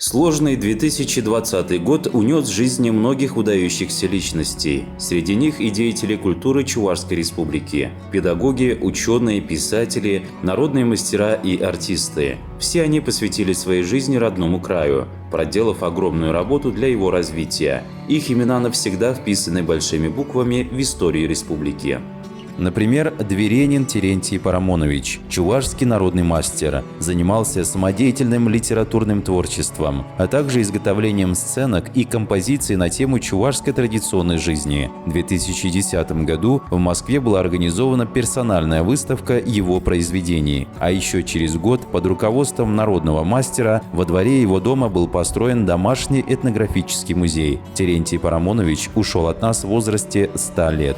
Сложный 2020 год унес жизни многих выдающихся личностей. Среди них и деятели культуры Чувашской республики, педагоги, ученые, писатели, народные мастера и артисты. Все они посвятили своей жизни родному краю, проделав огромную работу для его развития. Их имена навсегда вписаны большими буквами в историю республики. Например, Дверенин Терентий Парамонович, чувашский народный мастер, занимался самодеятельным литературным творчеством, а также изготовлением сценок и композиций на тему чувашской традиционной жизни. В 2010 году в Москве была организована персональная выставка его произведений, а еще через год под руководством народного мастера во дворе его дома был построен домашний этнографический музей. Терентий Парамонович ушел от нас в возрасте 100 лет.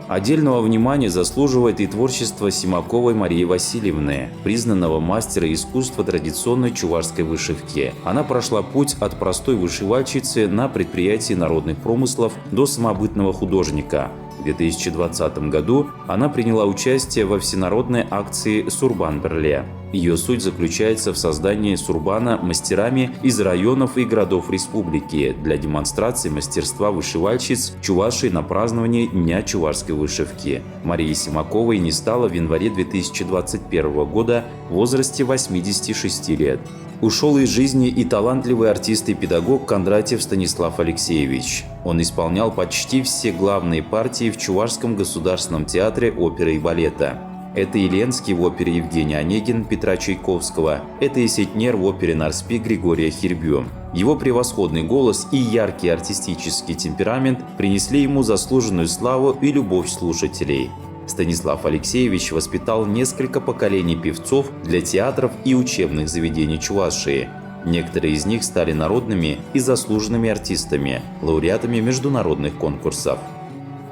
Отдельного внимания заслуживает и творчество Симаковой Марии Васильевны, признанного мастера искусства традиционной чувашской вышивки. Она прошла путь от простой вышивальщицы на предприятии народных промыслов до самобытного художника. В 2020 году она приняла участие во всенародной акции «Сурбан-Берле». Ее суть заключается в создании сурбана мастерами из районов и городов республики для демонстрации мастерства вышивальщиц Чувашии на праздновании Дня чувашской вышивки. Марии Симаковой не стало в январе 2021 года в возрасте 86 лет. Ушел из жизни и талантливый артист и педагог Кондратьев Станислав Алексеевич. Он исполнял почти все главные партии в Чувашском государственном театре оперы и балета. Это и Ленский в опере Евгений Онегин Петра Чайковского, это и Сетнер в опере «Нарспи» Григория Хирбю. Его превосходный голос и яркий артистический темперамент принесли ему заслуженную славу и любовь слушателей. Станислав Алексеевич воспитал несколько поколений певцов для театров и учебных заведений Чувашии. Некоторые из них стали народными и заслуженными артистами, лауреатами международных конкурсов.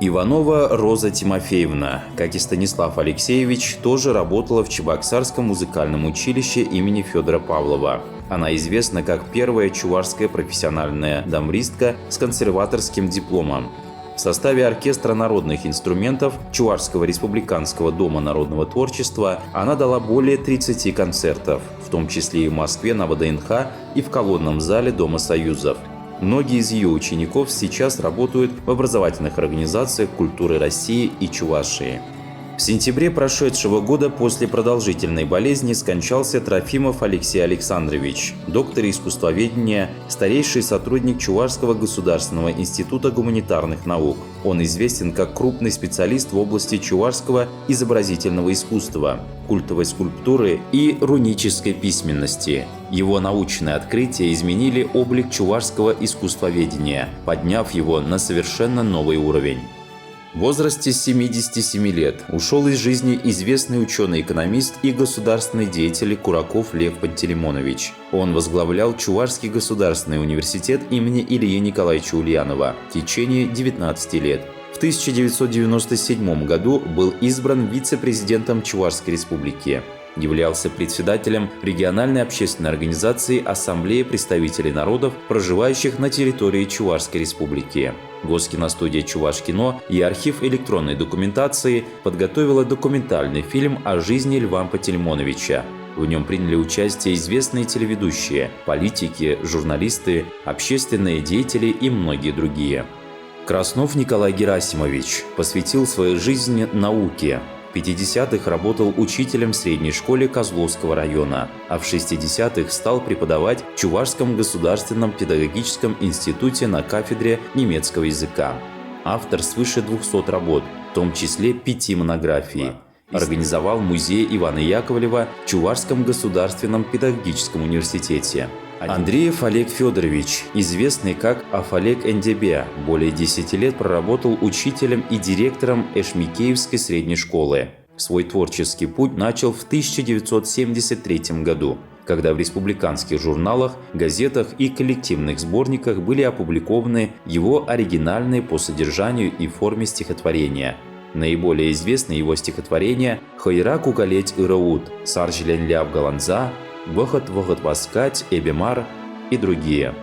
Иванова Роза Тимофеевна, как и Станислав Алексеевич, тоже работала в Чебоксарском музыкальном училище имени Федора Павлова. Она известна как первая чувашская профессиональная дамбристка с консерваторским дипломом. В составе оркестра народных инструментов Чувашского республиканского дома народного творчества она дала более 30 концертов, в том числе и в Москве на ВДНХ и в колонном зале Дома Союзов. Многие из ее учеников сейчас работают в образовательных организациях культуры России и Чувашии. В сентябре прошедшего года после продолжительной болезни скончался Трофимов Алексей Александрович, доктор искусствоведения, старейший сотрудник Чувашского государственного института гуманитарных наук. Он известен как крупный специалист в области чувашского изобразительного искусства, культовой скульптуры и рунической письменности. Его научные открытия изменили облик чувашского искусствоведения, подняв его на совершенно новый уровень. В возрасте 77 лет ушел из жизни известный ученый-экономист и государственный деятель Кураков Лев Пантелеймонович. Он возглавлял Чувашский государственный университет имени Ильи Николаевича Ульянова в течение 19 лет. В 1997 году был избран вице-президентом Чувашской республики. Являлся председателем региональной общественной организации Ассамблея представителей народов, проживающих на территории Чувашской республики. Госкиностудия «Чувашкино» и архив электронной документации подготовила документальный фильм о жизни Льва Пантелеймоновича. В нем приняли участие известные телеведущие, политики, журналисты, общественные деятели и многие другие. Краснов Николай Герасимович посвятил свою жизнь науке. В 50-х работал учителем в средней школе Козловского района, а в 60-х стал преподавать в Чувашском государственном педагогическом институте на кафедре немецкого языка. Автор свыше 200 работ, в том числе 5 монографий. Организовал музей Ивана Яковлева в Чувашском государственном педагогическом университете. Андреев Олег Федорович, известный как Афалек Эндебе, более 10 лет проработал учителем и директором Эшмикеевской средней школы. Свой творческий путь начал в 1973 году, когда в республиканских журналах, газетах и коллективных сборниках были опубликованы его оригинальные по содержанию и форме стихотворения. Наиболее известны его стихотворения «Хайра кукалеть ыраут», «Саржилен ляв галанза», «Выход воскать», «Эбемар» и другие.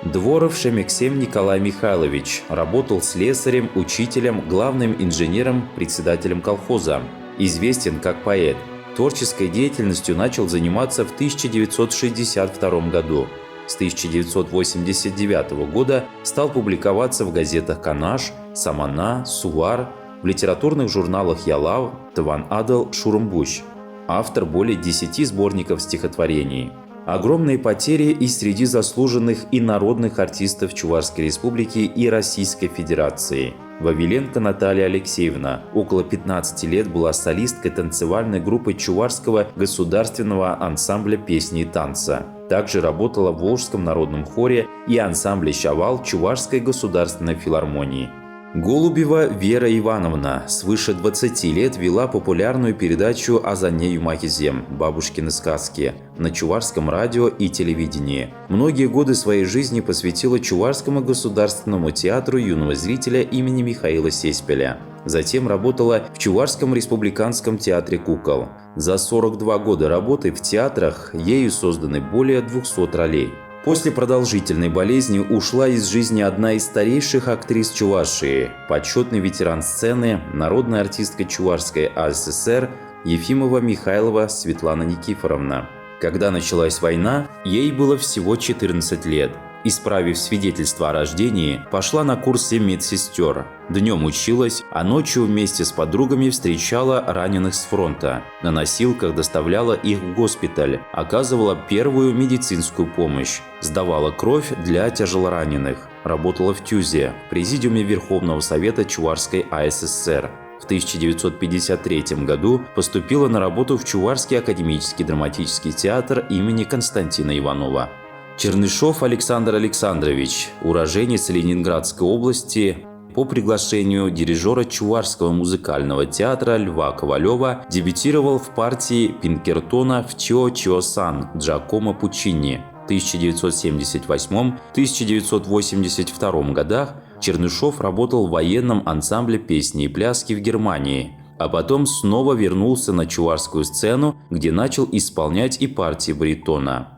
Дворов Шемексем Николай Михайлович работал слесарем, учителем, главным инженером, председателем колхоза. Известен как поэт. В Творческой деятельностью начал заниматься в 1962 году. С 1989 года стал публиковаться в газетах «Канаш», «Самана», «Сувар», в литературных журналах «Ялав», «Тван Адал», «Шурумбуш». Автор более 10 сборников стихотворений. Огромные потери и среди заслуженных и народных артистов Чувашской Республики и Российской Федерации. Вавиленко Наталья Алексеевна около 15 лет была солисткой танцевальной группы Чувашского государственного ансамбля песни и танца. Также работала в Волжском народном хоре и ансамбле «Щавал» Чувашской государственной филармонии. Голубева Вера Ивановна свыше 20 лет вела популярную передачу «Азане Юмахизем» «Бабушкины сказки» на Чувашском радио и телевидении. Многие годы своей жизни посвятила Чувашскому государственному театру юного зрителя имени Михаила Сеспеля. Затем работала в Чувашском республиканском театре кукол. За 42 года работы в театрах ею созданы более 200 ролей. После продолжительной болезни ушла из жизни одна из старейших актрис Чувашии, почетный ветеран сцены, народная артистка Чувашской АССР Ефимова Михайлова Светлана Никифоровна. Когда началась война, ей было всего 14 лет. Исправив свидетельство о рождении, пошла на курсы медсестер. Днем училась, а ночью вместе с подругами встречала раненых с фронта. На носилках доставляла их в госпиталь, оказывала первую медицинскую помощь, сдавала кровь для тяжелораненых. Работала в ТЮЗе, президиуме Верховного Совета Чувашской АССР. В 1953 году поступила на работу в Чувашский академический драматический театр имени Константина Иванова. Чернышов Александр Александрович, уроженец Ленинградской области, по приглашению дирижера Чувашского музыкального театра Льва Ковалева дебютировал в партии Пинкертона в «Чио-Чио-сан» Джакомо Пуччини. В 1978-1982 годах Чернышов работал в военном ансамбле песни и пляски в Германии, а потом снова вернулся на чувашскую сцену, где начал исполнять и партии баритона.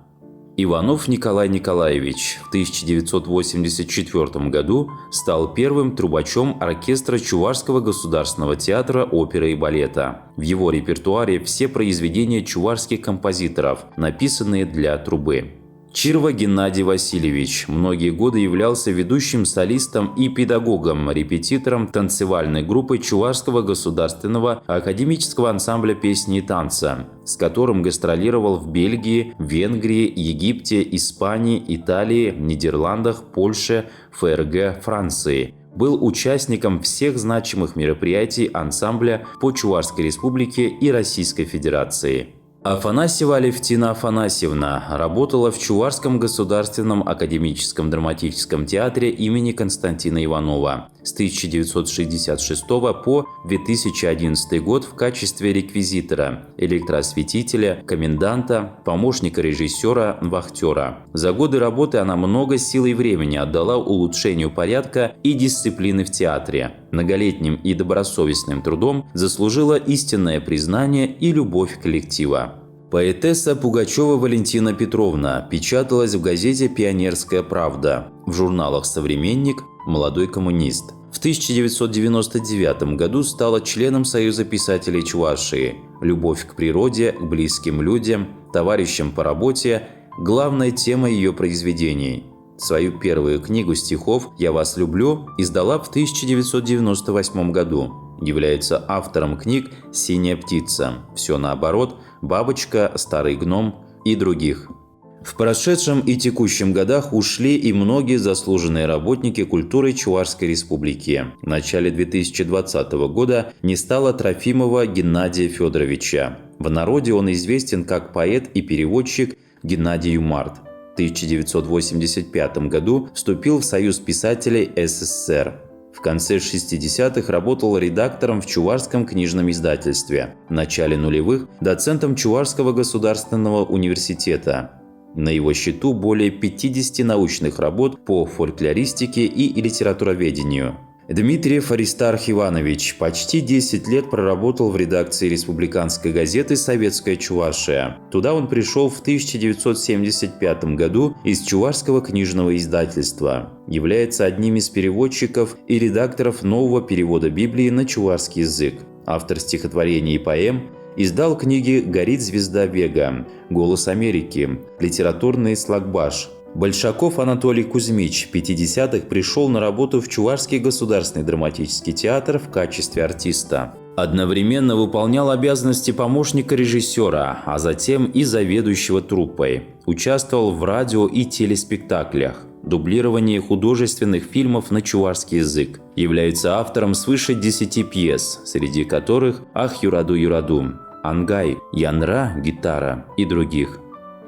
Иванов Николай Николаевич в 1984 году стал первым трубачом оркестра Чувашского государственного театра оперы и балета. В его репертуаре все произведения чувашских композиторов, написанные для трубы. Чирва Геннадий Васильевич многие годы являлся ведущим солистом и педагогом, репетитором танцевальной группы Чувашского государственного академического ансамбля песни и танца, с которым гастролировал в Бельгии, Венгрии, Египте, Испании, Италии, Нидерландах, Польше, ФРГ, Франции. Был участником всех значимых мероприятий ансамбля по Чувашской Республике и Российской Федерации. Афанасьева Алевтина Афанасьевна работала в Чувашском государственном академическом драматическом театре имени Константина Иванова с 1966 по 2011 год в качестве реквизитора, электроосветителя, коменданта, помощника режиссера, вахтера. За годы работы она много сил и времени отдала улучшению порядка и дисциплины в театре. Многолетним и добросовестным трудом заслужила истинное признание и любовь коллектива. Поэтесса Пугачева Валентина Петровна печаталась в газете «Пионерская правда», в журналах «Современник», «Молодой коммунист». В 1999 году стала членом Союза писателей Чувашии. Любовь к природе, к близким людям, товарищам по работе – главная тема ее произведений. Свою первую книгу стихов «Я вас люблю» издала в 1998 году. Является автором книг «Синяя птица», «Все наоборот», «Бабочка», «Старый гном» и других. В прошедшем и текущем годах ушли и многие заслуженные работники культуры Чувашской Республики. В начале 2020 года не стало Трофимова Геннадия Федоровича. В народе он известен как поэт и переводчик Геннадий Юмарт. В 1985 году вступил в Союз писателей СССР. В конце 60-х работал редактором в Чувашском книжном издательстве. В начале нулевых – доцентом Чувашского государственного университета. На его счету более 50 научных работ по фольклористике и литературоведению. Дмитриев Аристарх Иванович почти 10 лет проработал в редакции республиканской газеты «Советская Чувашия». Туда он пришел в 1975 году из Чувашского книжного издательства. Является одним из переводчиков и редакторов нового перевода Библии на чувашский язык. Автор стихотворений и поэм, Издал книги «Горит звезда Вега», «Голос Америки», «Литературный слакбаш». Большаков Анатолий Кузьмич в 50-х пришел на работу в Чувашский государственный драматический театр в качестве артиста. Одновременно выполнял обязанности помощника режиссера, а затем и заведующего труппой. Участвовал в радио и телеспектаклях, дублировании художественных фильмов на чувашский язык. Является автором свыше 10 пьес, среди которых «Ах, Юраду, Юраду», «Ангай», «Янра», «Гитара» и других.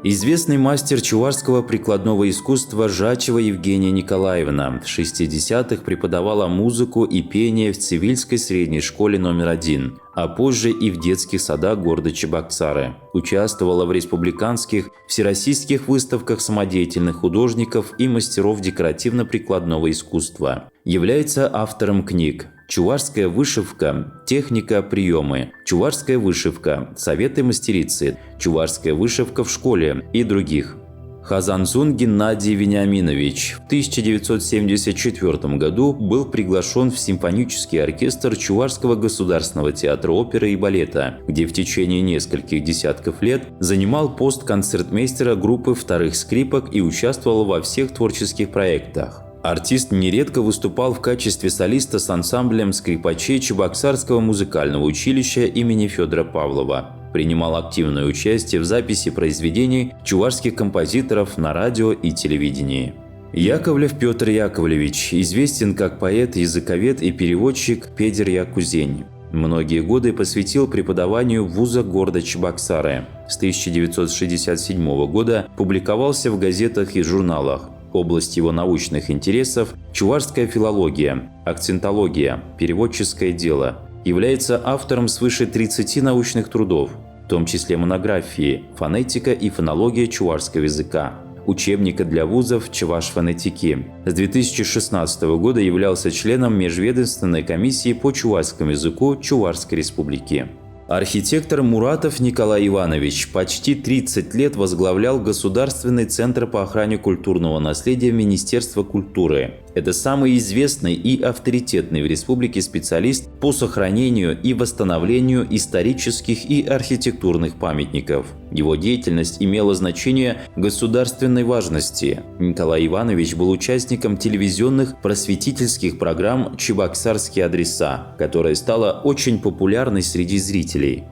Известный мастер чувашского прикладного искусства Жачева Евгения Николаевна в 60-х преподавала музыку и пение в Цивильской средней школе номер 1, а позже и в детских садах города Чебоксары. Участвовала в республиканских, всероссийских выставках самодеятельных художников и мастеров декоративно-прикладного искусства. Является автором книг «Чувашская вышивка. Техника. Приемы», «Чувашская вышивка. Советы мастерицы», «Чувашская вышивка в школе» и других. Хазанзун Геннадий Вениаминович в 1974 году был приглашен в симфонический оркестр Чувашского государственного театра оперы и балета, где в течение нескольких десятков лет занимал пост концертмейстера группы вторых скрипок и участвовал во всех творческих проектах. Артист нередко выступал в качестве солиста с ансамблем скрипачей Чебоксарского музыкального училища имени Федора Павлова. Принимал активное участие в записи произведений чувашских композиторов на радио и телевидении. Яковлев Петр Яковлевич известен как поэт, языковед и переводчик Педер Якузень. Многие годы посвятил преподаванию в вузах города Чебоксары. С 1967 года публиковался в газетах и журналах. Область его научных интересов – чувашская филология, акцентология, переводческое дело. Является автором свыше 30 научных трудов, в том числе монографии «Фонетика и фонология чувашского языка», учебника для вузов «Чуваш фонетики». С 2016 года являлся членом Межведомственной комиссии по чувашскому языку Чувашской республики. Архитектор Муратов Николай Иванович почти 30 лет возглавлял Государственный центр по охране культурного наследия Министерства культуры. Это самый известный и авторитетный в республике специалист по сохранению и восстановлению исторических и архитектурных памятников. Его деятельность имела значение государственной важности. Николай Иванович был участником телевизионных просветительских программ «Чебоксарские адреса», которая стала очень популярной среди зрителей.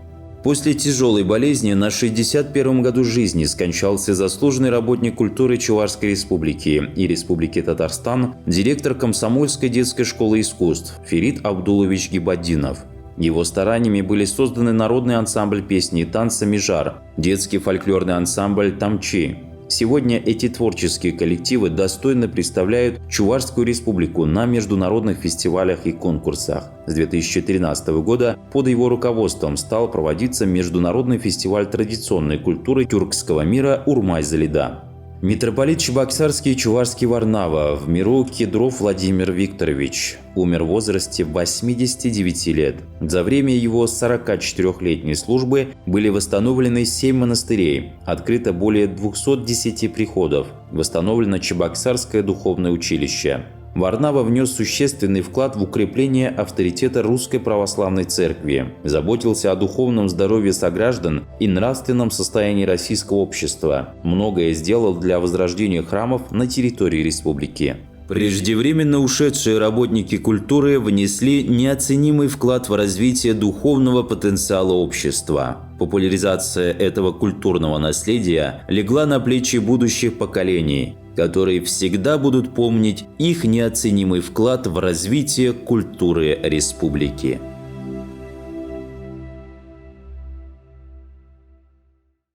После тяжелой болезни на 61-м году жизни скончался заслуженный работник культуры Чувашской республики и Республики Татарстан, директор Комсомольской детской школы искусств Ферит Абдулович Гибаддинов. Его стараниями были созданы народный ансамбль песни и танца «Межар», детский фольклорный ансамбль «Тамчи». Сегодня эти творческие коллективы достойно представляют Чувашскую республику на международных фестивалях и конкурсах. С 2013 года под его руководством стал проводиться международный фестиваль традиционной культуры тюркского мира «Урмай-Залида». Митрополит Чебоксарский и Чувашский Варнава в миру Кедров Владимир Викторович умер в возрасте 89 лет. За время его 44-летней службы были восстановлены 7 монастырей, открыто более 210 приходов, восстановлено Чебоксарское духовное училище. Варнава внес существенный вклад в укрепление авторитета Русской Православной Церкви, заботился о духовном здоровье сограждан и нравственном состоянии российского общества, многое сделал для возрождения храмов на территории республики. Преждевременно ушедшие работники культуры внесли неоценимый вклад в развитие духовного потенциала общества. Популяризация этого культурного наследия легла на плечи будущих поколений, которые всегда будут помнить их неоценимый вклад в развитие культуры республики.